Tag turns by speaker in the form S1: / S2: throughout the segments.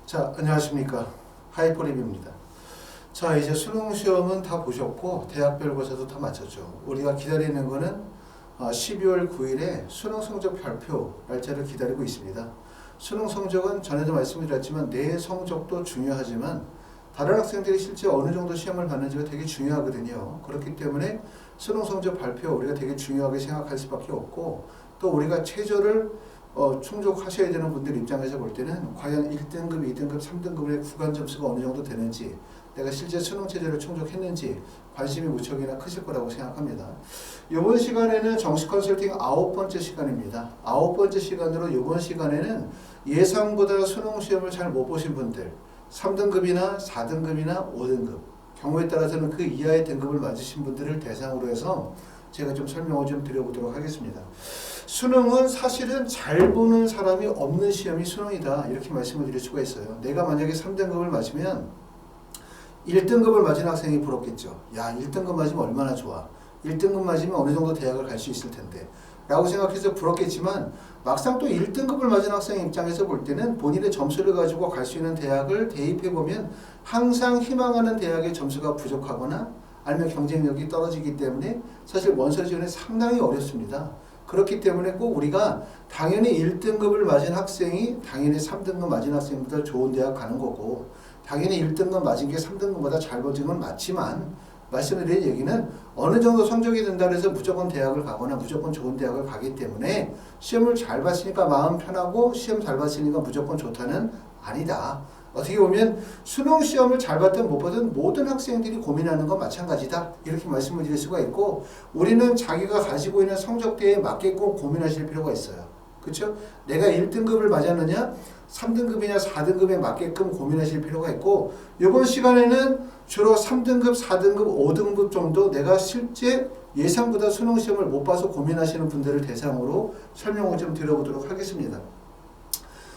S1: 자, 안녕하십니까. 하이퍼립입니다. 자, 이제 수능 시험은 다 보셨고 대학별고사도 다 마쳤죠. 우리가 기다리는 거는 12월 9일에 수능 성적 발표 날짜를 기다리고 있습니다. 수능 성적은 전에도 말씀드렸지만 내 성적도 중요하지만 다른 학생들이 실제 어느 정도 시험을 봤는지가 되게 중요하거든요. 그렇기 때문에 수능 성적 발표 우리가 되게 중요하게 생각할 수밖에 없고, 또 우리가 최저를 충족하셔야 되는 분들 입장에서 볼 때는 과연 1등급, 2등급, 3등급의 구간 점수가 어느 정도 되는지, 내가 실제 수능 체제를 충족했는지 관심이 무척이나 크실 거라고 생각합니다. 이번 시간에는 정시 컨설팅 9번째 시간입니다. 9번째 시간으로 이번 시간에는 예상보다 수능 시험을 잘 못 보신 분들, 3등급이나 4등급이나 5등급, 경우에 따라서는 그 이하의 등급을 맞으신 분들을 대상으로 해서 제가 좀 설명을 좀 드려보도록 하겠습니다. 수능은 사실은 잘 보는 사람이 없는 시험이 수능이다, 이렇게 말씀을 드릴 수가 있어요. 내가 만약에 3등급을 맞으면 1등급을 맞은 학생이 부럽겠죠. 야, 1등급 맞으면 얼마나 좋아. 1등급 맞으면 어느 정도 대학을 갈 수 있을 텐데 라고 생각해서 부럽겠지만, 막상 또 1등급을 맞은 학생 입장에서 볼 때는 본인의 점수를 가지고 갈 수 있는 대학을 대입해보면 항상 희망하는 대학의 점수가 부족하거나 아니면 경쟁력이 떨어지기 때문에 사실 원서 지원이 상당히 어렵습니다. 그렇기 때문에 꼭 우리가 당연히 1등급을 맞은 학생이 당연히 3등급 맞은 학생보다 좋은 대학 가는 거고, 당연히 1등급 맞은 게 3등급보다 잘 버진 건 맞지만, 말씀드린 얘기는 어느 정도 성적이 된다고 해서 무조건 대학을 가거나 무조건 좋은 대학을 가기 때문에 시험을 잘 봤으니까 마음 편하고 시험 잘 봤으니까 무조건 좋다는 아니다. 어떻게 보면 수능 시험을 잘 봤든 못 봤든 모든 학생들이 고민하는 건 마찬가지다, 이렇게 말씀을 드릴 수가 있고, 우리는 자기가 가지고 있는 성적대에 맞게끔 고민하실 필요가 있어요. 그렇죠? 내가 1등급을 맞았느냐 3등급이냐 4등급에 맞게끔 고민하실 필요가 있고, 이번 시간에는 주로 3등급, 4등급, 5등급 정도 내가 실제 예상보다 수능 시험을 못 봐서 고민하시는 분들을 대상으로 설명을 좀 드려보도록 하겠습니다.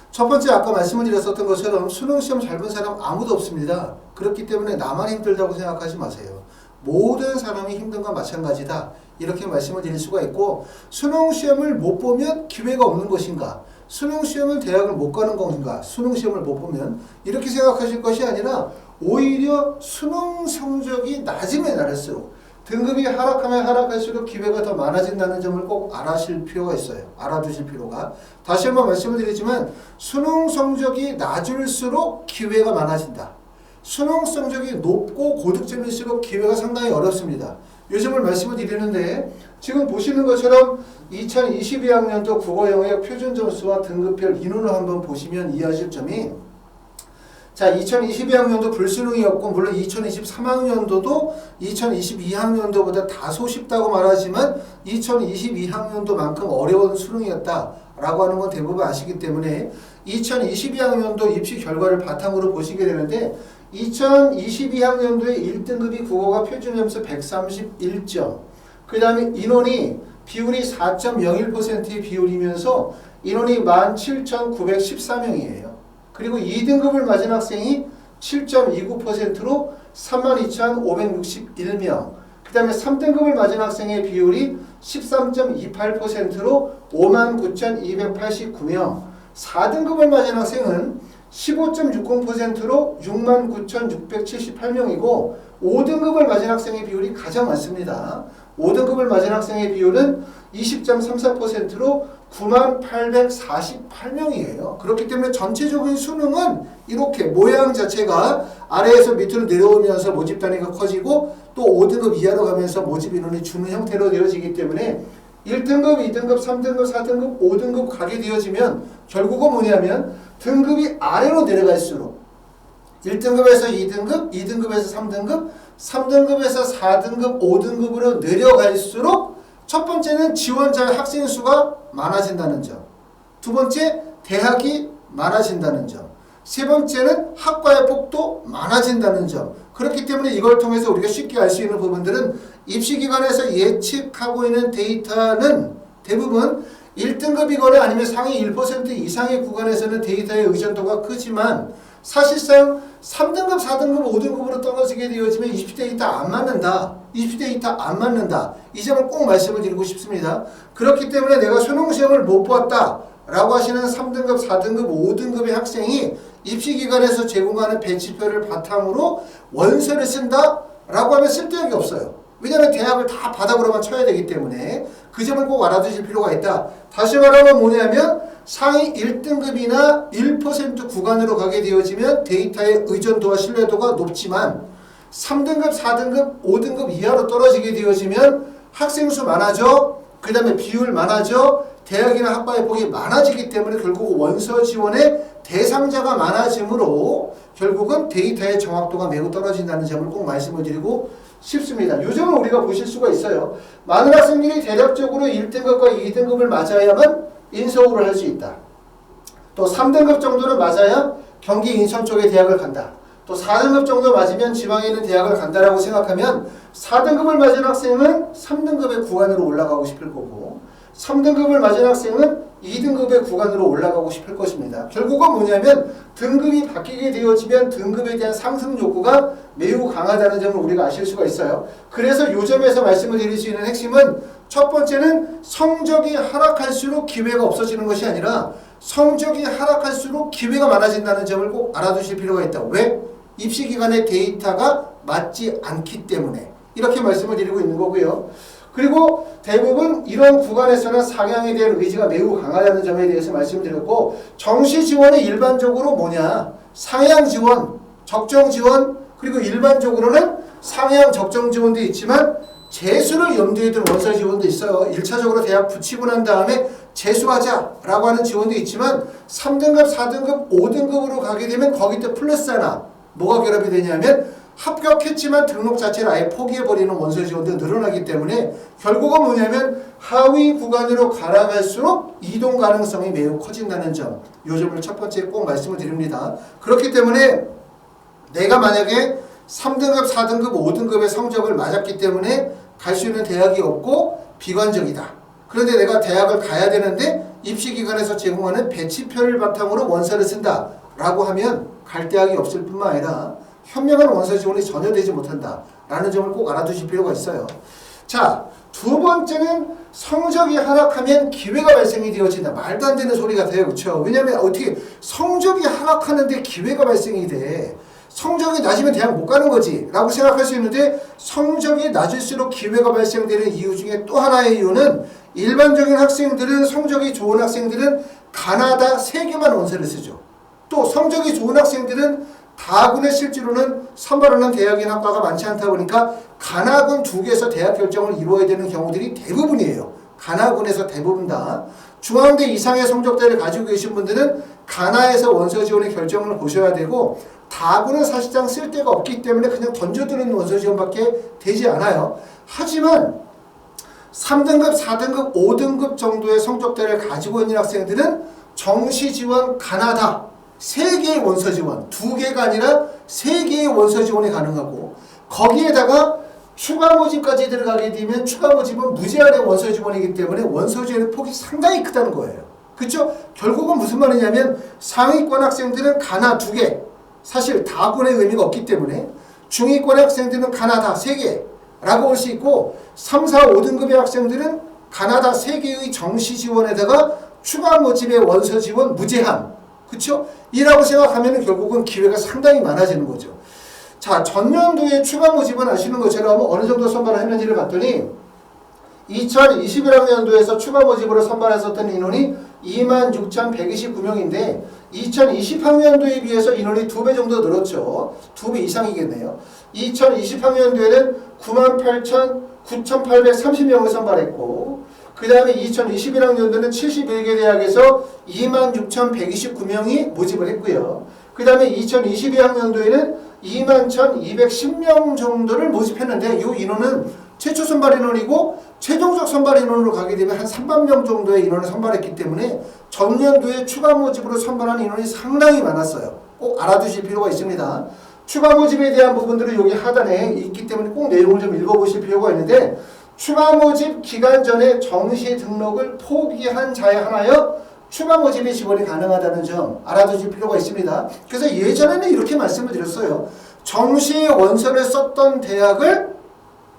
S1: 첫 번째, 아까 말씀을 드렸었던 것처럼 수능 시험 잘 본 사람 아무도 없습니다. 그렇기 때문에 나만 힘들다고 생각하지 마세요. 모든 사람이 힘든 건 마찬가지다, 이렇게 말씀을 드릴 수가 있고, 수능 시험을 못 보면 기회가 없는 것인가, 수능 시험을 대학을 못 가는 건가, 수능 시험을 못 보면, 이렇게 생각하실 것이 아니라 오히려 수능 성적이 낮으면 낮을수록, 등급이 하락하면 하락할수록 기회가 더 많아진다는 점을 꼭 알아실 필요가 있어요. 알아두실 필요가. 다시 한번 말씀을 드리지만 수능 성적이 낮을수록 기회가 많아진다. 수능 성적이 높고 고득점일수록 기회가 상당히 어렵습니다. 요즘을 말씀을 드리는데, 지금 보시는 것처럼 2022학년도 국어영역 표준점수와 등급별 인원을 한번 보시면 이해하실 점이, 자, 2022학년도 불수능이었고, 물론 2023학년도도 2022학년도보다 다소 쉽다고 말하지만 2022학년도만큼 어려운 수능이었다라고 하는 건 대부분 아시기 때문에 2022학년도 입시 결과를 바탕으로 보시게 되는데, 2022학년도에 1등급이 국어가 표준점수 131점, 그 다음에 인원이 비율이 4.01%의 비율이면서 인원이 17,914명이에요. 그리고 2등급을 맞은 학생이 7.29%로 32,561명, 그 다음에 3등급을 맞은 학생의 비율이 13.28%로 59,289명, 4등급을 맞은 학생은 15.60%로 69,678명이고, 5등급을 맞은 학생의 비율이 가장 많습니다. 5등급을 맞은 학생의 비율은 20.34%로 98,848명이에요. 그렇기 때문에 전체적인 수능은 이렇게 모양 자체가 아래에서 밑으로 내려오면서 모집 단위가 커지고 또 5등급 이하로 가면서 모집 인원이 주는 형태로 되어지기 때문에 1등급, 2등급, 3등급, 4등급, 5등급 가게 되어지면 결국은 뭐냐면 등급이 아래로 내려갈수록 1등급에서 2등급, 2등급에서 3등급, 3등급에서 4등급, 5등급으로 내려갈수록 첫 번째는 지원자 학생 수가 많아진다는 점, 두 번째 대학이 많아진다는 점, 세 번째는 학과의 폭도 많아진다는 점. 그렇기 때문에 이걸 통해서 우리가 쉽게 알 수 있는 부분들은 입시기관에서 예측하고 있는 데이터는 대부분 1등급이거나 아니면 상위 1% 이상의 구간에서는 데이터의 의존도가 크지만, 사실상 3등급, 4등급, 5등급으로 떨어지게 되어지면 입시 데이터 안 맞는다. 입시 데이터 안 맞는다. 이 점을 꼭 말씀을 드리고 싶습니다. 그렇기 때문에 내가 수능 시험을 못 보았다 라고 하시는 3등급, 4등급, 5등급의 학생이 입시기관에서 제공하는 배치표를 바탕으로 원서를 쓴다? 라고 하면 쓸데없이 없어요. 왜냐하면 대학을 다 바닥으로만 쳐야 되기 때문에 그 점을 꼭 알아두실 필요가 있다. 다시 말하면 뭐냐면 상위 1등급이나 1% 구간으로 가게 되어지면 데이터의 의존도와 신뢰도가 높지만 3등급, 4등급, 5등급 이하로 떨어지게 되어지면 학생 수 많아져, 그 다음에 비율 많아져, 대학이나 학과의 폭이 많아지기 때문에 결국 원서 지원의 대상자가 많아지므로 결국은 데이터의 정확도가 매우 떨어진다는 점을 꼭 말씀을 드리고 싶습니다. 이 점을 우리가 보실 수가 있어요. 많은 학생들이 대략적으로 1등급과 2등급을 맞아야만 인서울을 할 수 있다. 또 3등급 정도는 맞아야 경기 인천 쪽의 대학을 간다. 또 4등급 정도 맞으면 지방에 있는 대학을 간다라고 생각하면 4등급을 맞은 학생은 3등급의 구간으로 올라가고 싶을 거고 3등급을 맞은 학생은 2등급의 구간으로 올라가고 싶을 것입니다. 결국은 뭐냐면 등급이 바뀌게 되어지면 등급에 대한 상승 욕구가 매우 강하다는 점을 우리가 아실 수가 있어요. 그래서 이 점에서 말씀을 드릴 수 있는 핵심은 첫 번째는 성적이 하락할수록 기회가 없어지는 것이 아니라 성적이 하락할수록 기회가 많아진다는 점을 꼭 알아두실 필요가 있다. 왜? 입시기관의 데이터가 맞지 않기 때문에 이렇게 말씀을 드리고 있는 거고요. 그리고 대부분 이런 구간에서는 상향에 대한 의지가 매우 강하다는 점에 대해서 말씀드렸고 정시 지원은 일반적으로 뭐냐? 상향 지원, 적정 지원 그리고 일반적으로는 상향 적정 지원도 있지만 재수를 염두에 둔 원서 지원도 있어요. 1차적으로 대학 붙이고 난 다음에 재수하자라고 하는 지원도 있지만 3등급, 4등급, 5등급으로 가게 되면 거기 또 플러스 하나 뭐가 결합이 되냐면 합격했지만 등록 자체를 아예 포기해버리는 원서 지원도 늘어나기 때문에 결국은 뭐냐면 하위 구간으로 가라갈수록 이동 가능성이 매우 커진다는 점, 이 점을 첫 번째 꼭 말씀을 드립니다. 그렇기 때문에 내가 만약에 3등급, 4등급, 5등급의 성적을 맞았기 때문에 갈 수 있는 대학이 없고 비관적이다. 그런데 내가 대학을 가야 되는데 입시기관에서 제공하는 배치표를 바탕으로 원서를 쓴다 라고 하면 갈 대학이 없을 뿐만 아니라 현명한 원서 지원이 전혀 되지 못한다 라는 점을 꼭 알아두실 필요가 있어요. 자, 두 번째는 성적이 하락하면 기회가 발생이 되어진다. 말도 안 되는 소리 같아요. 그렇죠? 왜냐하면 어떻게 성적이 하락하는데 기회가 발생이 돼. 성적이 낮으면 대학 못 가는 거지 라고 생각할 수 있는데 성적이 낮을수록 기회가 발생되는 이유 중에 또 하나의 이유는 일반적인 학생들은 성적이 좋은 학생들은 가나다 3개만 원서를 쓰죠. 또 성적이 좋은 학생들은 다군에 실제로는 선발하는 대학이나 학과가 많지 않다 보니까 가나군 2개에서 대학 결정을 이루어야 되는 경우들이 대부분이에요. 가나군에서 대부분 다. 중앙대 이상의 성적대를 가지고 계신 분들은 가나에서 원서 지원의 결정을 보셔야 되고 다군은 사실상 쓸데가 없기 때문에 그냥 던져두는 원서 지원밖에 되지 않아요. 하지만 3등급, 4등급, 5등급 정도의 성적대를 가지고 있는 학생들은 정시 지원 가나다 3개의 원서 지원, 2개가 아니라 3개의 원서 지원이 가능하고 거기에다가 추가 모집까지 들어가게 되면 추가 모집은 무제한의 원서 지원이기 때문에 원서 지원의 폭이 상당히 크다는 거예요. 그렇죠? 결국은 무슨 말이냐면 상위권 학생들은 가나 2개, 사실 다군의 의미가 없기 때문에 중위권 학생들은 가나다 3개 라고 볼 수 있고 3, 4, 5등급의 학생들은 가나다 3개의 정시 지원에다가 추가 모집의 원서 지원 무제한, 그렇죠? 이라고 생각하면 결국은 기회가 상당히 많아지는 거죠. 자, 전년도에 추가 모집은 아시는 것처럼 어느 정도 선발을 했는지를 봤더니 2021학년도에서 추가 모집으로 선발했었던 인원이 26,129명인데 2020학년도에 비해서 인원이 2배 정도 늘었죠. 2배 이상이겠네요. 2020학년도에는 98,930명을 선발했고 그 다음에 2021학년도는 71개 대학에서 26,129명이 모집을 했고요. 그 다음에 2022학년도에는 21,210명 정도를 모집했는데 이 인원은 최초 선발 인원이고 최종적 선발 인원으로 가게 되면 한 3만 명 정도의 인원을 선발했기 때문에 전년도에 추가 모집으로 선발한 인원이 상당히 많았어요. 꼭 알아두실 필요가 있습니다. 추가 모집에 대한 부분들은 여기 하단에 있기 때문에 꼭 내용을 좀 읽어보실 필요가 있는데 추가 모집 기간 전에 정시 등록을 포기한 자에 한하여 추가 모집의 지원이 가능하다는 점 알아두실 필요가 있습니다. 그래서 예전에는 이렇게 말씀을 드렸어요. 정시에 원서를 썼던 대학을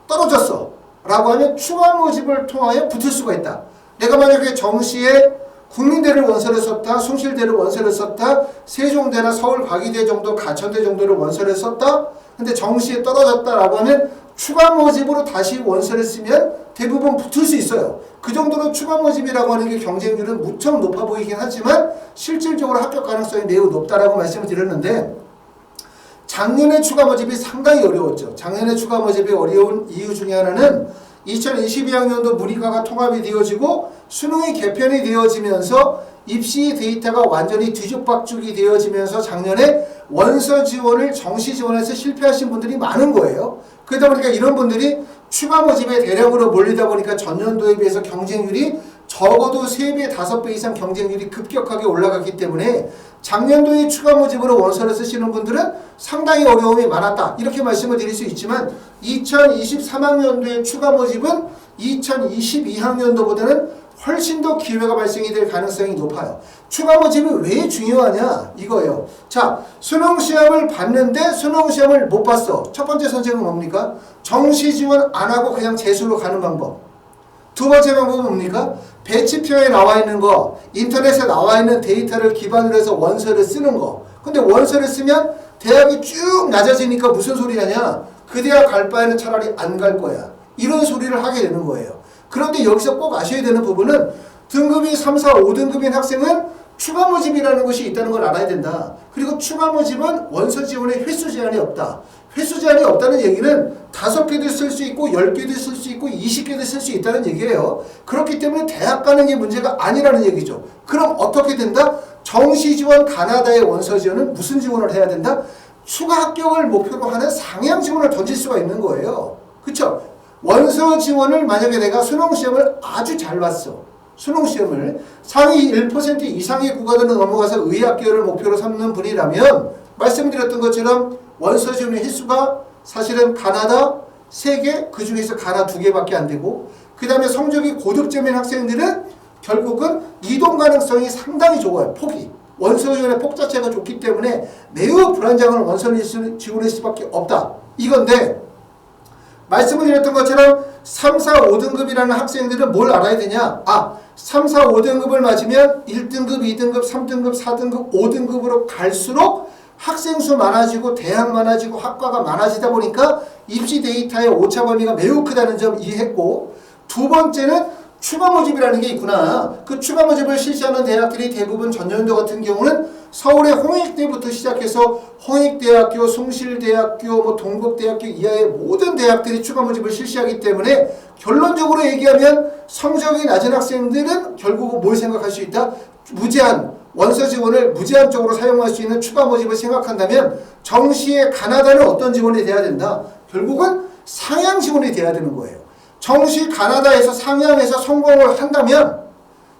S1: 떨어졌어 라고 하면 추가 모집을 통하여 붙을 수가 있다. 내가 만약에 정시에 국민대를 원서를 썼다, 숭실대를 원서를 썼다, 세종대나 서울과기대 정도, 가천대 정도를 원서를 썼다. 근데 정시에 떨어졌다라고 하면 추가 모집으로 다시 원서를 쓰면 대부분 붙을 수 있어요. 그 정도로 추가 모집이라고 하는 게 경쟁률은 무척 높아 보이긴 하지만 실질적으로 합격 가능성이 매우 높다라고 말씀을 드렸는데, 작년에 추가 모집이 상당히 어려웠죠. 작년에 추가 모집이 어려운 이유 중에 하나는 2022학년도 문이과가 통합이 되어지고 수능이 개편이 되어지면서 입시 데이터가 완전히 뒤죽박죽이 되어지면서 작년에 원서 지원을 정시 지원해서 실패하신 분들이 많은 거예요. 그러다 보니까 이런 분들이 추가 모집에 대량으로 몰리다 보니까 전년도에 비해서 경쟁률이 적어도 3배, 5배 이상 경쟁률이 급격하게 올라갔기 때문에 작년도에 추가 모집으로 원서를 쓰시는 분들은 상당히 어려움이 많았다. 이렇게 말씀을 드릴 수 있지만 2023학년도에 추가 모집은 2022학년도보다는 훨씬 더 기회가 발생이 될 가능성이 높아요. 추가 모집이 왜 중요하냐 이거예요. 자, 수능시험을 봤는데 수능시험을 못 봤어. 첫 번째 선택은 뭡니까? 정시 지원 안 하고 그냥 재수로 가는 방법. 두 번째 방법은 뭡니까? 배치표에 나와 있는 거, 인터넷에 나와 있는 데이터를 기반으로 해서 원서를 쓰는 거. 근데 원서를 쓰면 대학이 쭉 낮아지니까 무슨 소리 하냐? 그 대학 갈 바에는 차라리 안 갈 거야. 이런 소리를 하게 되는 거예요. 그런데 여기서 꼭 아셔야 되는 부분은 등급이 3, 4, 5등급인 학생은 추가 모집이라는 것이 있다는 걸 알아야 된다. 그리고 추가 모집은 원서 지원에 횟수 제한이 없다. 횟수 제한이 없다는 얘기는 5개도 쓸 수 있고 10개도 쓸 수 있고 20개도 쓸 수 있다는 얘기예요. 그렇기 때문에 대학 가는 게 문제가 아니라는 얘기죠. 그럼 어떻게 된다? 정시 지원 가나다의 원서 지원은 무슨 지원을 해야 된다? 추가 합격을 목표로 하는 상향 지원을 던질 수가 있는 거예요. 그렇죠? 원서 지원을 만약에 내가 수능시험을 아주 잘 봤어. 수능시험을 상위 1% 이상의 구간으로 넘어가서 의학계열을 목표로 삼는 분이라면 말씀드렸던 것처럼 원서 지원의 횟수가 사실은 가나다 3개, 그 중에서 가나 2개밖에 안 되고, 그 다음에 성적이 고득점인 학생들은 결국은 이동 가능성이 상당히 좋아요. 폭이. 원서 지원의 폭 자체가 좋기 때문에 매우 불안정한 원서 지원일 수밖에 없다. 이건데 말씀을 드렸던 것처럼 3, 4, 5등급이라는 학생들은 뭘 알아야 되냐? 3, 4, 5등급을 맞으면 1등급, 2등급, 3등급, 4등급, 5등급으로 갈수록 학생 수 많아지고 대학 많아지고 학과가 많아지다 보니까 입시 데이터의 오차 범위가 매우 크다는 점 이해했고, 두 번째는 추가 모집이라는 게 있구나. 그 추가 모집을 실시하는 대학들이 대부분 전년도 같은 경우는 서울의 홍익대부터 시작해서 홍익대학교, 숭실대학교, 동국대학교 이하의 모든 대학들이 추가 모집을 실시하기 때문에 결론적으로 얘기하면 성적이 낮은 학생들은 결국은 뭘 생각할 수 있다? 무제한 원서 지원을 무제한적으로 사용할 수 있는 추가 모집을 생각한다면 정시의 가나다는 어떤 지원이 돼야 된다? 결국은 상향 지원이 돼야 되는 거예요. 정시 가나다에서 상향해서 성공을 한다면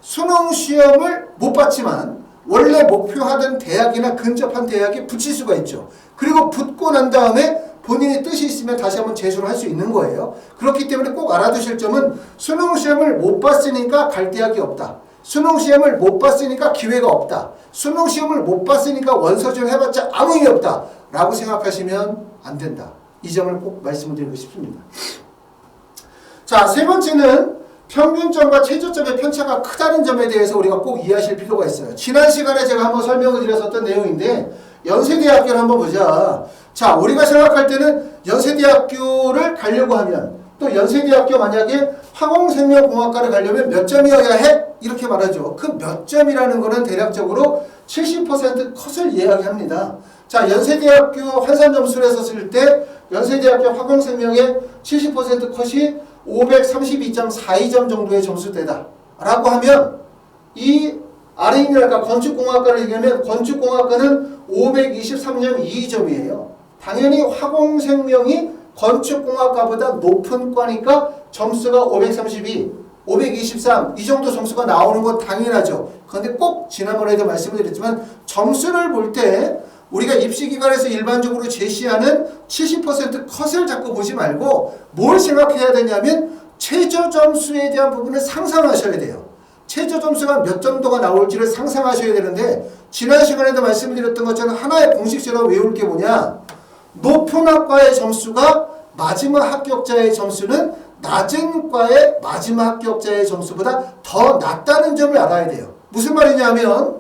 S1: 수능 시험을 못 봤지만 원래 목표하던 대학이나 근접한 대학에 붙일 수가 있죠. 그리고 붙고 난 다음에 본인의 뜻이 있으면 다시 한번 재수를 할 수 있는 거예요. 그렇기 때문에 꼭 알아두실 점은 수능 시험을 못 봤으니까 갈 대학이 없다. 수능 시험을 못 봤으니까 기회가 없다. 수능 시험을 못 봤으니까 원서 지원 해봤자 아무 의미 없다. 라고 생각하시면 안 된다. 이 점을 꼭 말씀을 드리고 싶습니다. 자, 세 번째는 평균점과 최저점의 편차가 크다는 점에 대해서 우리가 꼭 이해하실 필요가 있어요. 지난 시간에 제가 한번 설명을 드렸었던 내용인데 연세대학교를 한번 보자. 자, 우리가 생각할 때는 연세대학교를 가려고 하면 또 연세대학교 만약에 화공생명공학과를 가려면 몇 점이어야 해? 이렇게 말하죠. 그 몇 점이라는 거는 대략적으로 70% 컷을 이야기합니다. 자, 연세대학교 환산 점수를 했었을 때 연세대학교 화공생명의 70% 컷이 532.42점 정도의 점수대다 라고 하면 이 아래 있는 아까 건축공학과를 얘기하면 건축공학과는 523.22점이에요. 당연히 화공생명이 건축공학과보다 높은 과니까 점수가 532, 523 이 정도 점수가 나오는 건 당연하죠. 그런데 꼭 지난번에도 말씀을 드렸지만 점수를 볼 때 우리가 입시기관에서 일반적으로 제시하는 70% 컷을 자꾸 보지 말고 뭘 생각해야 되냐면 최저점수에 대한 부분을 상상하셔야 돼요. 최저점수가 몇 정도가 나올지를 상상하셔야 되는데 지난 시간에도 말씀드렸던 것처럼 하나의 공식처럼 외울 게 뭐냐, 높은 학과의 점수가 마지막 합격자의 점수는 낮은 과의 마지막 합격자의 점수보다 더 낮다는 점을 알아야 돼요. 무슨 말이냐면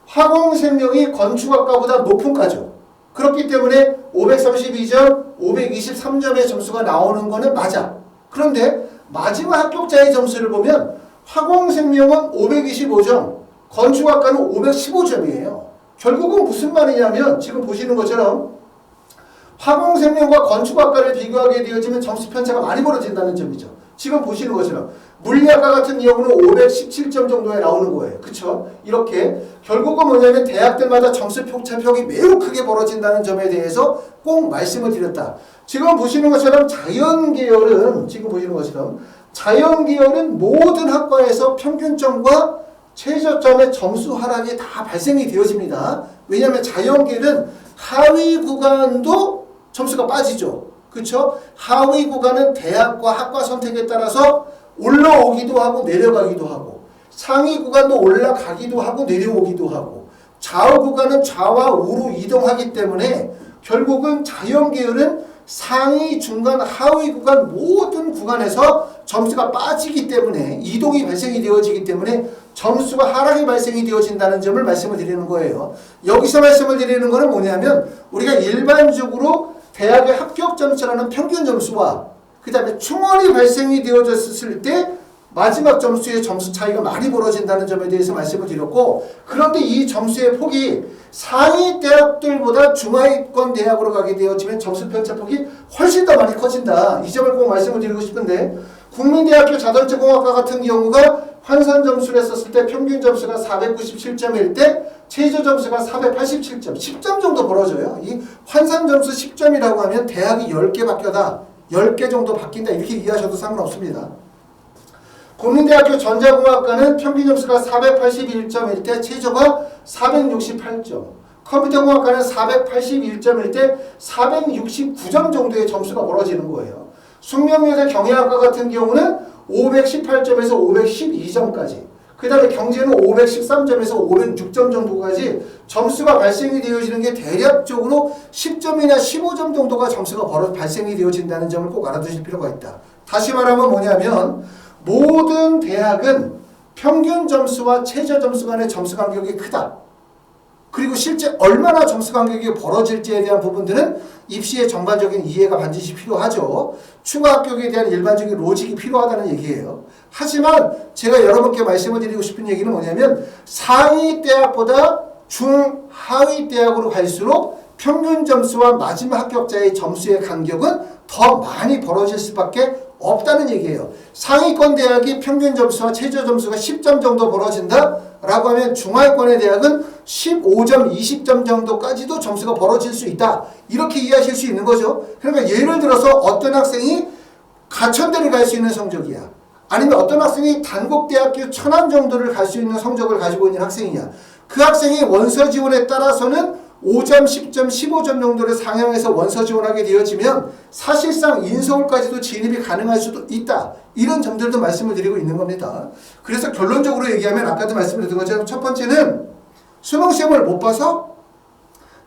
S1: 화공생명이 건축학과보다 높은 과죠. 그렇기 때문에 532점, 523점의 점수가 나오는 거는 맞아. 그런데 마지막 합격자의 점수를 보면 화공생명은 525점, 건축학과는 515점이에요. 결국은 무슨 말이냐면 지금 보시는 것처럼 화공생명과 건축학과를 비교하게 되어지면 점수 편차가 많이 벌어진다는 점이죠. 지금 보시는 것처럼 물리학과 같은 경우는 517점 정도에 나오는 거예요. 그쵸? 이렇게 결국은 뭐냐면 대학들마다 점수 편차폭이 매우 크게 벌어진다는 점에 대해서 꼭 말씀을 드렸다. 지금 보시는 것처럼 자연계열은 모든 학과에서 평균점과 최저점의 점수 하락이 다 발생이 되어집니다. 왜냐하면 자연계열은 하위 구간도 점수가 빠지죠. 그렇죠? 하위 구간은 대학과 학과 선택에 따라서 올라오기도 하고 내려가기도 하고, 상위 구간도 올라가기도 하고 내려오기도 하고, 좌우 구간은 좌와 우로 이동하기 때문에 결국은 자연계열은 상위, 중간, 하위 구간 모든 구간에서 점수가 빠지기 때문에 이동이 발생이 되어지기 때문에 점수가 하락이 발생이 되어진다는 점을 말씀을 드리는 거예요. 여기서 말씀을 드리는 거는 뭐냐면 우리가 일반적으로 대학의 합격 점수라는 평균 점수와 그 다음에 충원이 발생이 되어졌을 때 마지막 점수의 점수 차이가 많이 벌어진다는 점에 대해서 말씀을 드렸고, 그런데 이 점수의 폭이 상위 대학들보다 중하위권 대학으로 가게 되어지면 점수 편차폭이 훨씬 더 많이 커진다. 이 점을 꼭 말씀을 드리고 싶은데, 국민대학교 자동차공학과 같은 경우가 환산 점수를 했었을 때 평균 점수가 497점일 때 최저 점수가 487점, 10점 정도 벌어져요. 이 환산 점수 10점이라고 하면 대학이 10개 바뀌어다, 10개 정도 바뀐다, 이렇게 이해하셔도 상관없습니다. 국민대학교 전자공학과는 평균 점수가 481점일 때 최저가 468점, 컴퓨터공학과는 481점일 때 469점 정도의 점수가 벌어지는 거예요. 숙명여대 경영학과 같은 경우는 518점에서 512점까지, 그 다음에 경제는 513점에서 506점 정도까지 점수가 발생이 되어지는 게 대략적으로 10점이나 15점 정도가 점수가 발생이 되어진다는 점을 꼭 알아두실 필요가 있다. 다시 말하면 뭐냐면 모든 대학은 평균 점수와 최저 점수 간의 점수 간격이 크다. 그리고 실제 얼마나 점수 간격이 벌어질지에 대한 부분들은 입시의 전반적인 이해가 반드시 필요하죠. 추가 합격에 대한 일반적인 로직이 필요하다는 얘기예요. 하지만 제가 여러분께 말씀을 드리고 싶은 얘기는 뭐냐면 상위 대학보다 중하위 대학으로 갈수록 평균 점수와 마지막 합격자의 점수의 간격은 더 많이 벌어질 수밖에 없다는 얘기예요. 상위권 대학이 평균 점수와 최저 점수가 10점 정도 벌어진다 라고 하면 중하위권의 대학은 15점, 20점 정도까지도 점수가 벌어질 수 있다. 이렇게 이해하실 수 있는 거죠. 그러니까 예를 들어서 어떤 학생이 가천대를 갈 수 있는 성적이야, 아니면 어떤 학생이 단국대학교 천안 정도를 갈 수 있는 성적을 가지고 있는 학생이냐, 그 학생이 원서 지원에 따라서는 5점, 10점, 15점 정도를 상향해서 원서 지원하게 되어지면 사실상 인서울까지도 진입이 가능할 수도 있다. 이런 점들도 말씀을 드리고 있는 겁니다. 그래서 결론적으로 얘기하면 아까도 말씀드린 것처럼 첫 번째는 수능시험을 못 봐서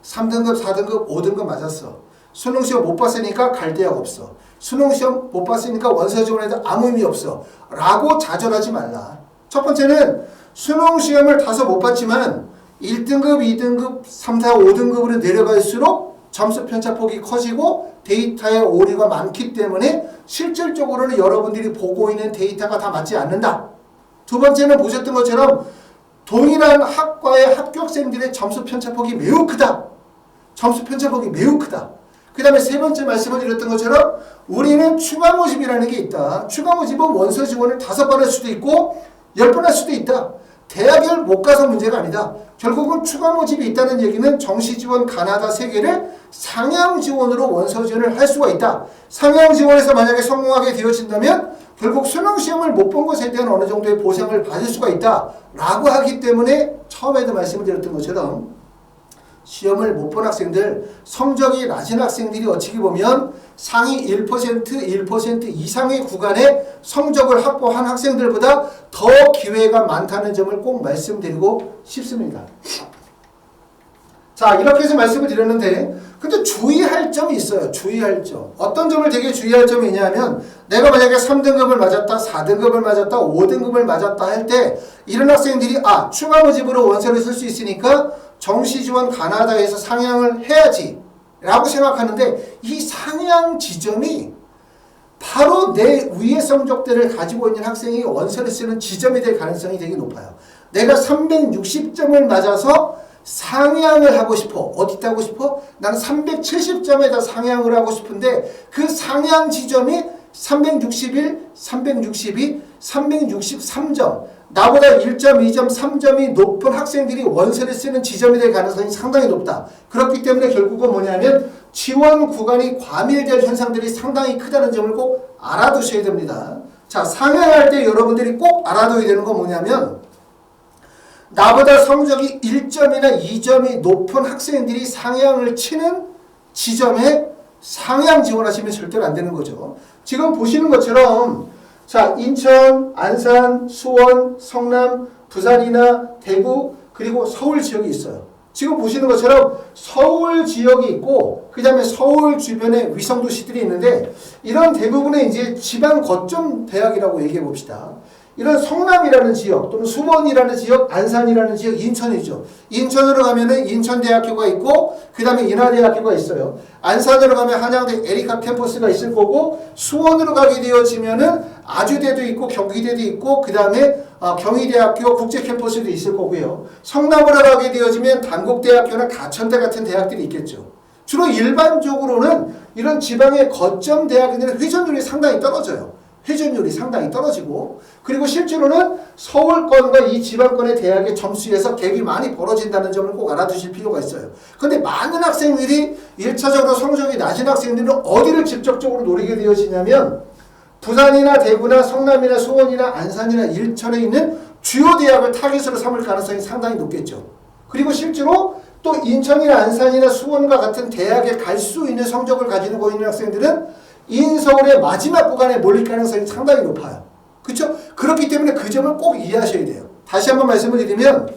S1: 3등급, 4등급, 5등급 맞았어. 수능시험 못 봤으니까 갈 대학 없어. 수능시험 못 봤으니까 원서 지원해도 아무 의미 없어. 라고 좌절하지 말라. 첫 번째는 수능시험을 다소 못 봤지만 1등급, 2등급, 3, 4, 5등급으로 내려갈수록 점수 편차폭이 커지고 데이터의 오류가 많기 때문에 실질적으로는 여러분들이 보고 있는 데이터가 다 맞지 않는다. 두 번째는 보셨던 것처럼 동일한 학과의 합격생들의 점수 편차폭이 매우 크다. 점수 편차폭이 매우 크다. 그 다음에 세 번째 말씀을 드렸던 것처럼 우리는 추가 모집이라는 게 있다. 추가 모집은 원서 지원을 5번 할 수도 있고 10번 할 수도 있다. 대학을 못 가서 문제가 아니다. 결국은 추가 모집이 있다는 얘기는 정시 지원 가나다 3개를 상향 지원으로 원서 지원을 할 수가 있다. 상향 지원에서 만약에 성공하게 되어진다면 결국 수능 시험을 못 본 것에 대한 어느 정도의 보상을 받을 수가 있다. 라고 하기 때문에 처음에도 말씀을 드렸던 것처럼 시험을 못 본 학생들, 성적이 낮은 학생들이 어찌 보면 상위 1% 이상의 구간에 성적을 확보한 학생들보다 더 기회가 많다는 점을 꼭 말씀드리고 싶습니다. 자, 이렇게 해서 말씀을 드렸는데, 근데 주의할 점이 있어요. 주의할 점. 어떤 점을 되게 주의할 점이 있냐면, 내가 만약에 3등급을 맞았다, 4등급을 맞았다, 5등급을 맞았다 할 때, 이런 학생들이, 추가 모집으로 원서를 쓸 수 있으니까, 정시지원 가나다에서 상향을 해야지. 라고 생각하는데, 이 상향 지점이 바로 내 위의 성적들을 가지고 있는 학생이 원서를 쓰는 지점이 될 가능성이 되게 높아요. 내가 360점을 맞아서 상향을 하고 싶어. 어디다 하고 싶어? 나는 370점에다 상향을 하고 싶은데 그 상향 지점이 361, 362, 363점. 나보다 1점, 2점, 3점이 높은 학생들이 원서를 쓰는 지점이 될 가능성이 상당히 높다. 그렇기 때문에 결국은 뭐냐면 지원 구간이 과밀될 현상들이 상당히 크다는 점을 꼭 알아두셔야 됩니다. 자, 상향할 때 여러분들이 꼭 알아둬야 되는 건 뭐냐면 나보다 성적이 1점이나 2점이 높은 학생들이 상향을 치는 지점에 상향 지원하시면 절대로 안 되는 거죠. 지금 보시는 것처럼 자, 인천, 안산, 수원, 성남, 부산이나 대구 그리고 서울 지역이 있어요. 지금 보시는 것처럼 서울 지역이 있고 그 다음에 서울 주변에 위성도시들이 있는데 이런 대부분의 이제 지방 거점 대학이라고 얘기해 봅시다. 이런 성남이라는 지역 또는 수원이라는 지역, 안산이라는 지역, 인천이죠. 인천으로 가면은 인천대학교가 있고 그 다음에 인하대학교가 있어요. 안산으로 가면 한양대 에리카 캠퍼스가 있을 거고 수원으로 가게 되어지면은 아주대도 있고 경기대도 있고 그 다음에 경희대학교 국제캠퍼스도 있을 거고요. 성남으로 가게 되어지면 단국대학교나 가천대 같은 대학들이 있겠죠. 주로 일반적으로는 이런 지방의 거점 대학들은 회전율이 상당히 떨어져요. 회전율이 상당히 떨어지고 그리고 실제로는 서울권과 이 지방권의 대학의 점수에서 갭이 많이 벌어진다는 점을 꼭 알아두실 필요가 있어요. 그런데 많은 학생들이 1차적으로 성적이 낮은 학생들은 어디를 직접적으로 노리게 되어지냐면 부산이나 대구나 성남이나 수원이나 안산이나 일천에 있는 주요 대학을 타깃으로 삼을 가능성이 상당히 높겠죠. 그리고 실제로 또 인천이나 안산이나 수원과 같은 대학에 갈 수 있는 성적을 가지고 있는 학생들은 인서울의 마지막 구간에 몰릴 가능성이 상당히 높아요. 그렇죠? 그렇기 때문에 그 점을 꼭 이해하셔야 돼요. 다시 한번 말씀을 드리면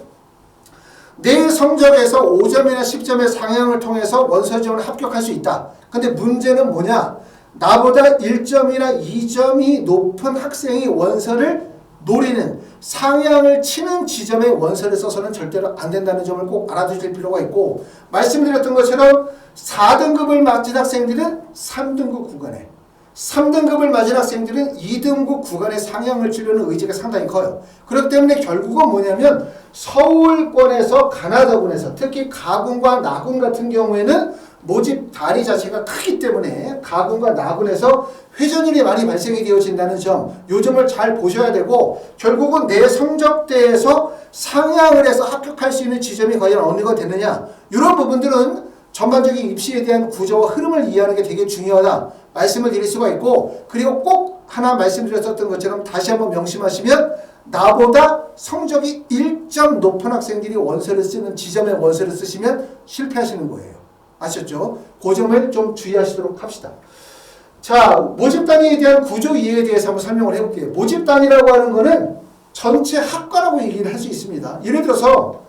S1: 내 성적에서 5점이나 10점의 상향을 통해서 원서 지원을 합격할 수 있다. 근데 문제는 뭐냐? 나보다 1점이나 2점이 높은 학생이 원서를 노리는 상향을 치는 지점의 원서를 써서는 절대로 안 된다는 점을 꼭 알아두실 필요가 있고 말씀드렸던 것처럼 4등급을 맞은 학생들은 3등급 구간에 3등급을 맞은 학생들은 2등급 구간에 상향을 치려는 의지가 상당히 커요. 그렇기 때문에 결국은 뭐냐면 서울권에서 가나다군에서 특히 가군과 나군 같은 경우에는 모집 단위 자체가 크기 때문에 가군과 나군에서 회전율이 많이 발생이 되어진다는 점, 요 점을 잘 보셔야 되고 결국은 내 성적대에서 상향을 해서 합격할 수 있는 지점이 과연 어느가 되느냐 이런 부분들은 전반적인 입시에 대한 구조와 흐름을 이해하는 게 되게 중요하다 말씀을 드릴 수가 있고 그리고 꼭 하나 말씀드렸었던 것처럼 다시 한번 명심하시면 나보다 성적이 1점 높은 학생들이 원서를 쓰는 지점에 원서를 쓰시면 실패하시는 거예요. 아셨죠? 그 점을 좀 주의하시도록 합시다. 자, 모집단위에 대한 구조 이해에 대해서 한번 설명을 해볼게요. 모집단위라고 하는 거는 전체 학과라고 얘기를 할 수 있습니다. 예를 들어서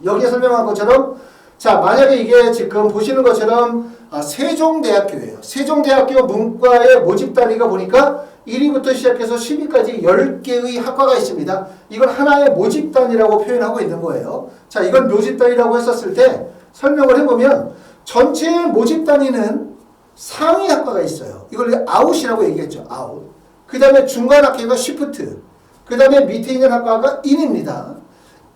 S1: 여기에 설명한 것처럼 자, 만약에 이게 지금 보시는 것처럼 세종대학교예요. 세종대학교 문과의 모집단위가 보니까 1위부터 시작해서 10위까지 10개의 학과가 있습니다. 이걸 하나의 모집단위라고 표현하고 있는 거예요. 자, 이걸 모집단위라고 했었을 때 설명을 해보면 전체 모집단위는 상위 학과가 있어요. 이걸 아웃이라고 얘기했죠. 아웃. 그 다음에 중간 학교가 시프트. 그 다음에 밑에 있는 학과가 인입니다.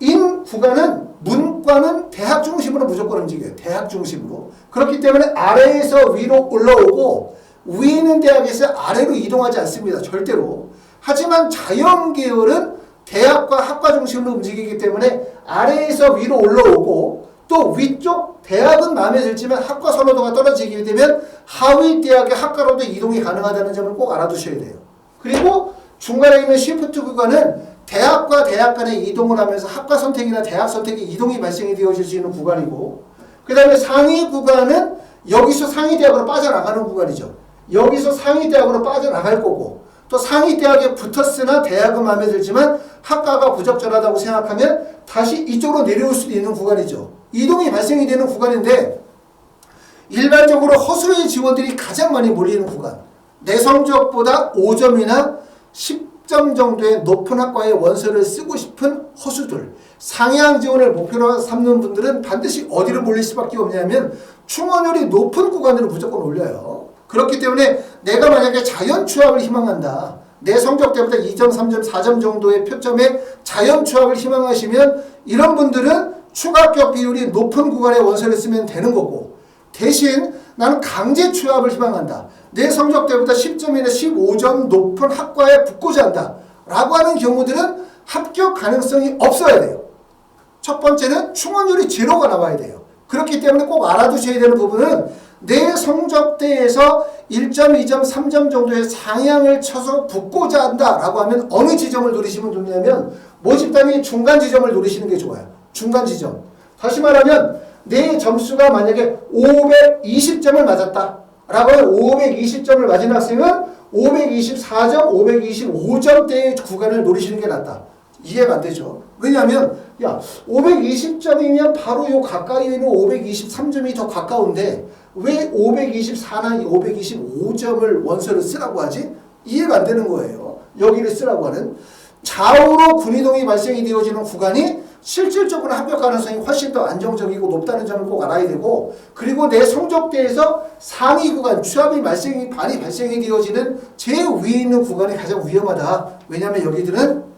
S1: 인 구간은 문과는 대학 중심으로 무조건 움직여요. 대학 중심으로. 그렇기 때문에 아래에서 위로 올라오고 위에 있는 대학에서 아래로 이동하지 않습니다. 절대로. 하지만 자연계열은 대학과 학과 중심으로 움직이기 때문에 아래에서 위로 올라오고 또 위쪽 대학은 마음에 들지만 학과 선호도가 떨어지게 되면 하위 대학의 학과로도 이동이 가능하다는 점을 꼭 알아두셔야 돼요. 그리고 중간에 있는 시프트 구간은 대학과 대학 간에 이동을 하면서 학과 선택이나 대학 선택에 이동이 발생이 되어질 수 있는 구간이고 그 다음에 상위 구간은 여기서 상위 대학으로 빠져나가는 구간이죠. 여기서 상위 대학으로 빠져나갈 거고 또 상위 대학에 붙었으나 대학은 마음에 들지만 학과가 부적절하다고 생각하면 다시 이쪽으로 내려올 수도 있는 구간이죠. 이동이 발생이 되는 구간인데 일반적으로 허수의 지원들이 가장 많이 몰리는 구간. 내 성적보다 5점이나 10점 정도의 높은 학과의 원서를 쓰고 싶은 허수들, 상향 지원을 목표로 삼는 분들은 반드시 어디로 몰릴 수밖에 없냐면 충원율이 높은 구간으로 무조건 올려요. 그렇기 때문에 내가 만약에 자연 취업을 희망한다. 내 성적 때보다 2점, 3점, 4점 정도의 표점에 자연 취업을 희망하시면 이런 분들은 추가 합격 비율이 높은 구간의 원서를 쓰면 되는 거고, 대신 나는 강제 취업을 희망한다. 내 성적 때보다 10점이나 15점 높은 학과에 붙고자 한다. 라고 하는 경우들은 합격 가능성이 없어야 돼요. 첫 번째는 충원율이 제로가 나와야 돼요. 그렇기 때문에 꼭 알아두셔야 되는 부분은 내 성적대에서 1점, 2점, 3점 정도의 상향을 쳐서 붙고자 한다라고 하면 어느 지점을 노리시면 좋냐면 모집단이 중간 지점을 노리시는 게 좋아요. 중간 지점. 다시 말하면 내 점수가 만약에 520점을 맞았다 라고 하면 520점을 맞은 학생은 524점, 525점대의 구간을 노리시는 게 낫다. 이해가 안 되죠. 왜냐하면 야 520점이면 바로 요 가까이 있는 523점이 더 가까운데 왜 524나 525점을 원서를 쓰라고 하지? 이해가 안 되는 거예요. 여기를 쓰라고 하는. 좌우로 군이동이 발생이 되어지는 구간이 실질적으로 합격 가능성이 훨씬 더 안정적이고 높다는 점을 꼭 알아야 되고, 그리고 내 성적대에서 상위 구간, 취업이 많이 발생이 되어지는 제일 위에 있는 구간이 가장 위험하다. 왜냐하면 여기들은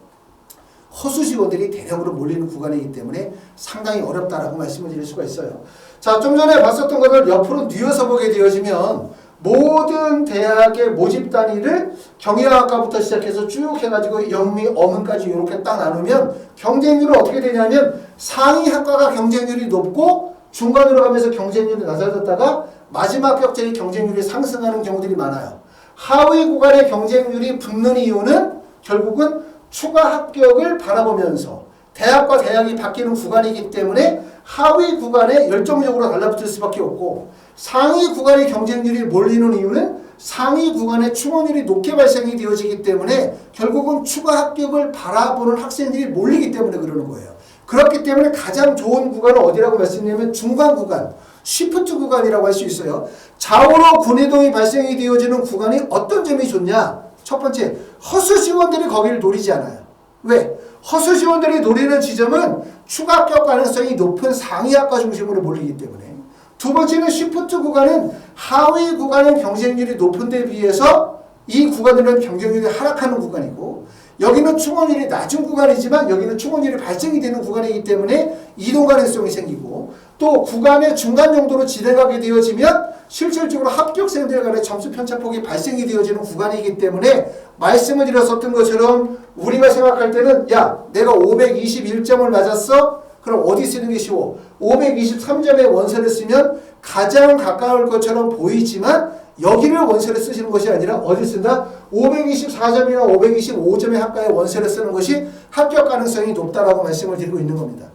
S1: 허수 지원들이 대량으로 몰리는 구간이기 때문에 상당히 어렵다라고 말씀을 드릴 수가 있어요. 자, 좀 전에 봤었던 것을 옆으로 뉘어서 보게 되어지면 모든 대학의 모집 단위를 경영학과부터 시작해서 쭉 해가지고 영미, 어문까지 이렇게 딱 나누면 경쟁률은 어떻게 되냐면 상위 학과가 경쟁률이 높고 중간으로 가면서 경쟁률이 낮아졌다가 마지막 합격자의 경쟁률이 상승하는 경우들이 많아요. 하위 구간의 경쟁률이 붙는 이유는 결국은 추가 합격을 바라보면서 대학과 대학이 바뀌는 구간이기 때문에 하위 구간에 열정적으로 달라붙을 수밖에 없고, 상위 구간의 경쟁률이 몰리는 이유는 상위 구간의 충원율이 높게 발생이 되어지기 때문에 결국은 추가 합격을 바라보는 학생들이 몰리기 때문에 그러는 거예요. 그렇기 때문에 가장 좋은 구간은 어디라고 말씀드리냐면 중간 구간, 쉬프트 구간이라고 할 수 있어요. 좌우로 군이동이 발생이 되어지는 구간이 어떤 점이 좋냐? 첫 번째, 허수 지원들이 거기를 노리지 않아요. 왜? 허수 지원들이 노리는 지점은 추가 합격 가능성이 높은 상위학과 중심으로 몰리기 때문에. 두 번째는 쉬프트 구간은 하위 구간의 경쟁률이 높은 데 비해서 이 구간들은 경쟁률이 하락하는 구간이고, 여기는 충원율이 낮은 구간이지만 여기는 충원율이 발생이 되는 구간이기 때문에 이동 가능성이 생기고, 또 구간의 중간 정도로 진행하게 되어지면 실질적으로 합격생들 간의 점수 편차폭이 발생이 되어지는 구간이기 때문에 말씀을 드렸었던 것처럼 우리가 생각할 때는 야 내가 521점을 맞았어? 그럼 어디 쓰는 게 쉬워? 523점의 원서를 쓰면 가장 가까울 것처럼 보이지만 여기를 원서를 쓰시는 것이 아니라 어디 쓴다? 524점이나 525점의 학과의 원서를 쓰는 것이 합격 가능성이 높다라고 말씀을 드리고 있는 겁니다.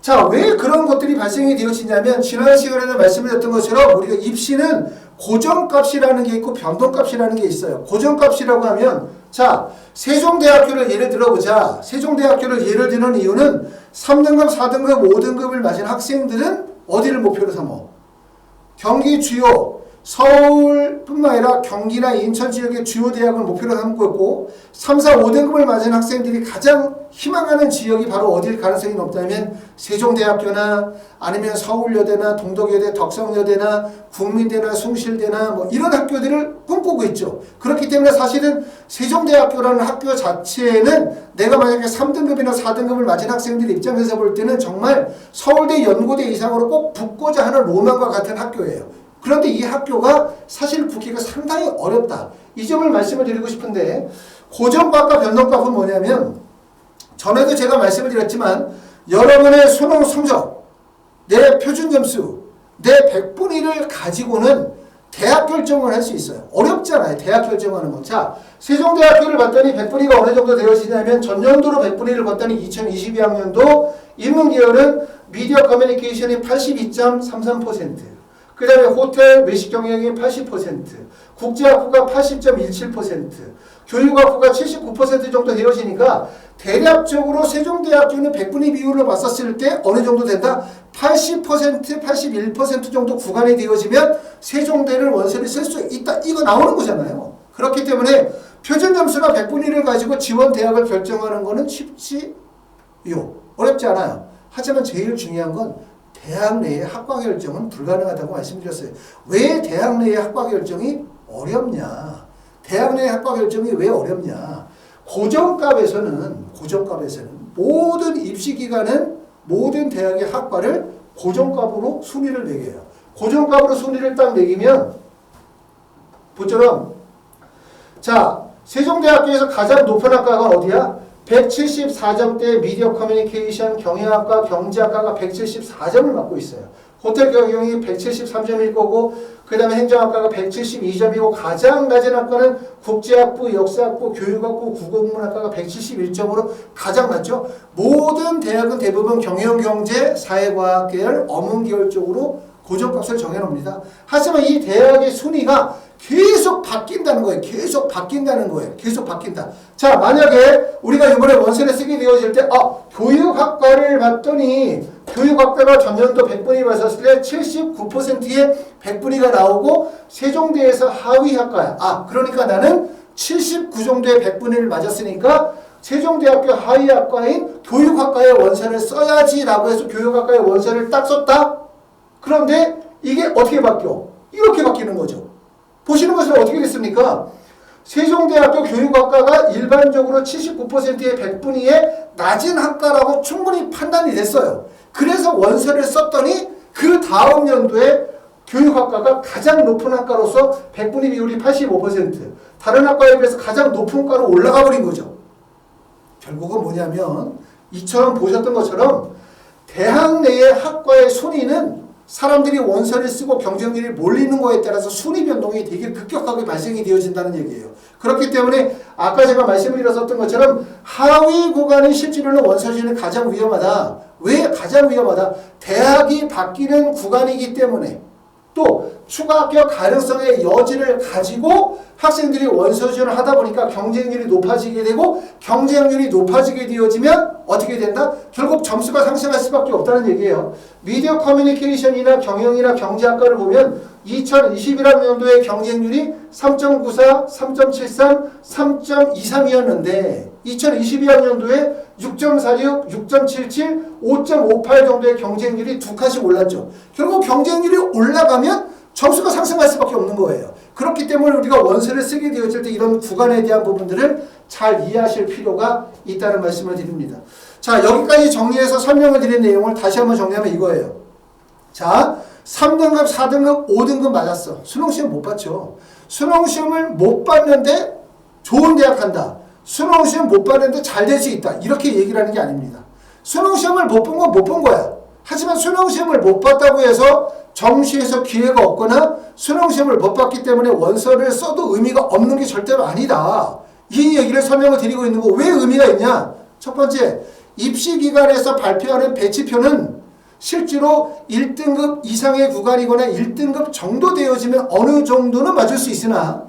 S1: 자, 왜 그런 것들이 발생이 되어지냐면 지난 시간에도 말씀드렸던 것처럼 우리가 입시는 고정값이라는 게 있고 변동값이라는 게 있어요. 고정값이라고 하면 자, 세종대학교를 예를 들어보자. 세종대학교를 예를 드는 이유는 3등급, 4등급, 5등급을 맞은 학생들은 어디를 목표로 삼어? 경기 주요 서울뿐만 아니라 경기나 인천 지역의 주요 대학을 목표로 삼고 있고 3, 4, 5등급을 맞은 학생들이 가장 희망하는 지역이 바로 어딜 가능성이 높다면 세종대학교나 아니면 서울여대나 동덕여대, 덕성여대나 국민대나 숭실대나 뭐 이런 학교들을 꿈꾸고 있죠. 그렇기 때문에 사실은 세종대학교라는 학교 자체는 내가 만약에 3등급이나 4등급을 맞은 학생들 입장에서 볼 때는 정말 서울대, 연고대 이상으로 꼭 붙고자 하는 로망과 같은 학교예요. 그런데 이 학교가 사실 붙기가 상당히 어렵다. 이 점을 말씀을 드리고 싶은데 고정값과 변동값은 뭐냐면 전에도 제가 말씀을 드렸지만 여러분의 수능 성적, 내 표준 점수, 내 100분위 1을 가지고는 대학 결정을 할 수 있어요. 어렵잖아요. 대학 결정하는 건. 자, 세종대학교를 봤더니 100분위가 어느 정도 되어지냐면 전년도로 100분위를 봤더니 2022학년도 인문계열은 미디어 커뮤니케이션이 82.33%. 그 다음에 호텔 외식 경영이 80%, 국제학부가 80.17%, 교육학부가 79% 정도 되어지니까 대략적으로 세종대학교는 100분위 비율로 봤었을 때 어느 정도 된다? 80%, 81% 정도 구간이 되어지면 세종대를 원서를 쓸 수 있다. 이거 나오는 거잖아요. 그렇기 때문에 표준 점수가 100분위를 가지고 지원 대학을 결정하는 거는 쉽지요. 어렵지 않아요. 하지만 제일 중요한 건 대학 내의 학과 결정은 불가능하다고 말씀드렸어요. 왜 대학 내의 학과 결정이 어렵냐? 대학 내의 학과 결정이 왜 어렵냐? 고정값에서는 모든 입시 기간은 모든 대학의 학과를 고정값으로 순위를 매겨요. 고정값으로 순위를 딱 매기면 보처럼 자, 세종대학교에서 가장 높은 학과가 어디야? 174점대 미디어 커뮤니케이션 경영학과 경제학과가 174점을 맡고 있어요. 호텔 경영이 173점일 거고 그 다음에 행정학과가 172점이고 가장 낮은 학과는 국제학부, 역사학부, 교육학부, 국어국문학과가 171점으로 가장 낮죠. 모든 대학은 대부분 경영경제, 사회과학 계열, 어문 계열 쪽으로 고정값을 정해놓습니다. 하지만 이 대학의 순위가 계속 바뀐다는 거예요. 계속 바뀐다. 자, 만약에 우리가 이번에 원서를 쓰게 되어질 때, 교육학과를 봤더니, 교육학과가 전년도 100분위 봤었을 때 79%의 100분위가 나오고, 세종대에서 하위 학과야. 그러니까 나는 79 정도의 100분위를 맞았으니까, 세종대학교 하위 학과인 교육학과의 원서를 써야지라고 해서 교육학과의 원서를 딱 썼다? 그런데 이게 어떻게 바뀌어? 이렇게 바뀌는 거죠. 보시는 것은 어떻게 됐습니까? 세종대학교 교육학과가 일반적으로 79%의 100분위의 낮은 학과라고 충분히 판단이 됐어요. 그래서 원서를 썼더니 그 다음 연도에 교육학과가 가장 높은 학과로서 100분위 비율이 85%, 다른 학과에 비해서 가장 높은 과로 올라가 버린 거죠. 결국은 뭐냐면 이처럼 보셨던 것처럼 대학 내의 학과의 순위는 사람들이 원서를 쓰고 경쟁률이 몰리는 거에 따라서 순위 변동이 되게 급격하게 발생이 되어진다는 얘기예요. 그렇기 때문에 아까 제가 말씀을 드렸었던 것처럼 하위 구간이 실제로는 원서진이 가장 위험하다. 왜 가장 위험하다? 대학이 바뀌는 구간이기 때문에 또 추가 합격 가능성의 여지를 가지고 학생들이 원서 지원을 하다 보니까 경쟁률이 높아지게 되고 경쟁률이 높아지게 되어지면 어떻게 된다? 결국 점수가 상승할 수밖에 없다는 얘기예요. 미디어 커뮤니케이션이나 경영이나 경제학과를 보면 2021학년도의 경쟁률이 3.94, 3.73, 3.23이었는데 2022학년도에 6.46, 6.77, 5.58 정도의 경쟁률이 두 칸씩 올랐죠. 결국 경쟁률이 올라가면 점수가 상승할 수밖에 없는 거예요. 그렇기 때문에 우리가 원서를 쓰게 되었을 때 이런 구간에 대한 부분들을 잘 이해하실 필요가 있다는 말씀을 드립니다. 자, 여기까지 정리해서 설명을 드린 내용을 다시 한번 정리하면 이거예요. 자, 3등급, 4등급, 5등급 맞았어. 수능시험 못 봤죠. 수능시험을 못 봤는데 좋은 대학 간다. 수능시험 못 봤는데 잘 될 수 있다. 이렇게 얘기를 하는 게 아닙니다. 수능시험을 못 본 건 못 본 거야. 하지만 수능시험을 못 봤다고 해서 정시에서 기회가 없거나 수능시험을 못 봤기 때문에 원서를 써도 의미가 없는 게 절대로 아니다. 이 얘기를 설명을 드리고 있는 거 왜 의미가 있냐? 첫 번째, 입시기관에서 발표하는 배치표는 실제로 1등급 이상의 구간이거나 1등급 정도 되어지면 어느 정도는 맞을 수 있으나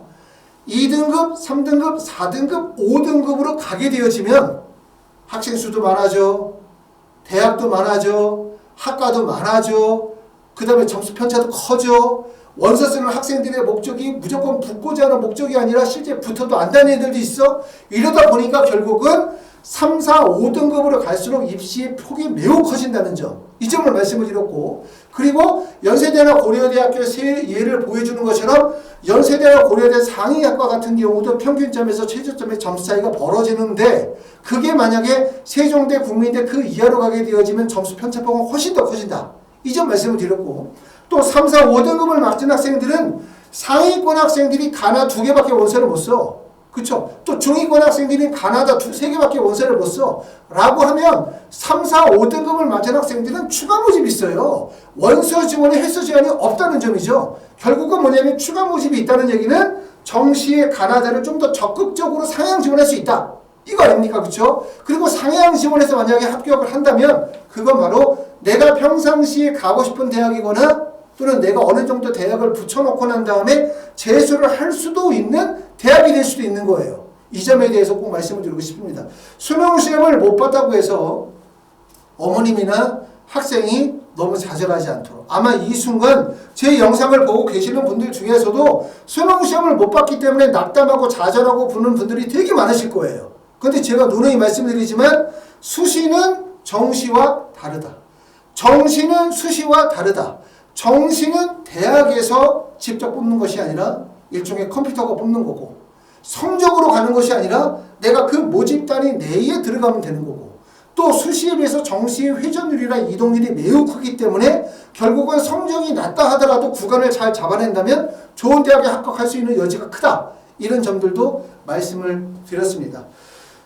S1: 2등급, 3등급, 4등급, 5등급으로 가게 되어지면 학생 수도 많아져, 대학도 많아져, 학과도 많아져, 그 다음에 점수 편차도 커져. 원서 쓰는 학생들의 목적이 무조건 붙고자 하는 목적이 아니라 실제 붙어도 안 되는 애들도 있어. 이러다 보니까 결국은 3, 4, 5등급으로 갈수록 입시의 폭이 매우 커진다는 점. 이 점을 말씀을 드렸고, 그리고 연세대나 고려대학교 세 예를 보여주는 것처럼 연세대나 고려대 상위학과 같은 경우도 평균점에서 최저점의 점수 차이가 벌어지는데 그게 만약에 세종대, 국민대 그 이하로 가게 되어지면 점수 편차폭은 훨씬 더 커진다. 이 점 말씀을 드렸고, 또 3, 4, 5등급을 맡은 학생들은 상위권 학생들이 가나 2개밖에 원서를 못 써. 그쵸? 또 중위권 학생들이 가나다 3개밖에 원서를 못 써. 라고 하면 3, 4, 5등급을 맡은 학생들은 추가 모집이 있어요. 원서 지원에 횟수 제한이 없다는 점이죠. 결국은 뭐냐면 추가 모집이 있다는 얘기는 정시의 가나다를 좀 더 적극적으로 상향 지원할 수 있다. 이거 아닙니까? 그쵸? 그리고 상향 지원해서 만약에 합격을 한다면 그건 바로 내가 평상시에 가고 싶은 대학이거나 또는 내가 어느 정도 대학을 붙여놓고 난 다음에 재수를 할 수도 있는 대학이 될 수도 있는 거예요. 이 점에 대해서 꼭 말씀을 드리고 싶습니다. 수능시험을 못 봤다고 해서 어머님이나 학생이 너무 좌절하지 않도록, 아마 이 순간 제 영상을 보고 계시는 분들 중에서도 수능시험을 못 봤기 때문에 낙담하고 좌절하고 부는 분들이 되게 많으실 거예요. 그런데 제가 누누이 말씀드리지만 수시는 정시와 다르다. 정시는 수시와 다르다. 정시는 대학에서 직접 뽑는 것이 아니라 일종의 컴퓨터가 뽑는 거고, 성적으로 가는 것이 아니라 내가 그 모집단이 내에 들어가면 되는 거고, 또 수시에 비해서 정시의 회전율이나 이동률이 매우 크기 때문에 결국은 성적이 낮다 하더라도 구간을 잘 잡아낸다면 좋은 대학에 합격할 수 있는 여지가 크다. 이런 점들도 말씀을 드렸습니다.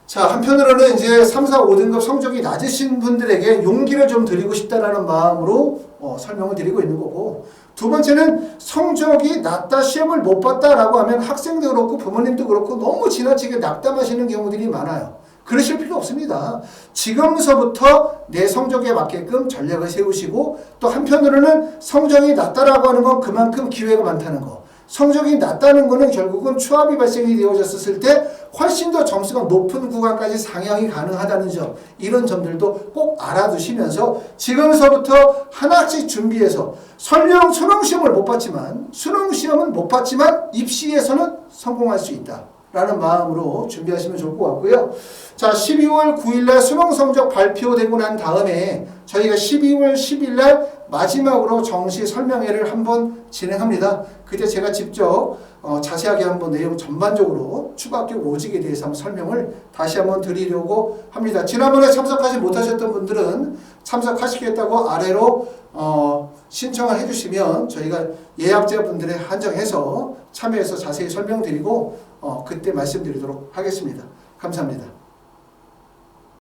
S1: 자, 한편으로는 이제 3, 4, 5등급 성적이 낮으신 분들에게 용기를 좀 드리고 싶다라는 마음으로 설명을 드리고 있는 거고, 두 번째는 성적이 낮다, 시험을 못 봤다라고 하면 학생도 그렇고 부모님도 그렇고 너무 지나치게 낙담하시는 경우들이 많아요. 그러실 필요 없습니다. 지금서부터 내 성적에 맞게끔 전략을 세우시고, 또 한편으로는 성적이 낮다라고 하는 건 그만큼 기회가 많다는 거. 성적이 낮다는 거는 결국은 추합이 발생이 되어졌을 때 훨씬 더 점수가 높은 구간까지 상향이 가능하다는 점, 이런 점들도 꼭 알아두시면서 지금서부터 하나씩 준비해서, 설령 수능시험을 못 봤지만, 수능시험은 못 봤지만 입시에서는 성공할 수 있다 라는 마음으로 준비하시면 좋을 것 같고요. 자, 12월 9일날 수능 성적 발표되고 난 다음에 저희가 12월 10일날 마지막으로 정시 설명회를 한번 진행합니다. 그때 제가 직접 자세하게 한번 내용 전반적으로 추가 합격 로직에 대해서 한번 설명을 다시 한번 드리려고 합니다. 지난번에 참석하지 못하셨던 분들은 참석하시겠다고 아래로 신청을 해주시면 저희가 예약자분들에 한정해서 참여해서 자세히 설명드리고 그때 말씀드리도록 하겠습니다. 감사합니다.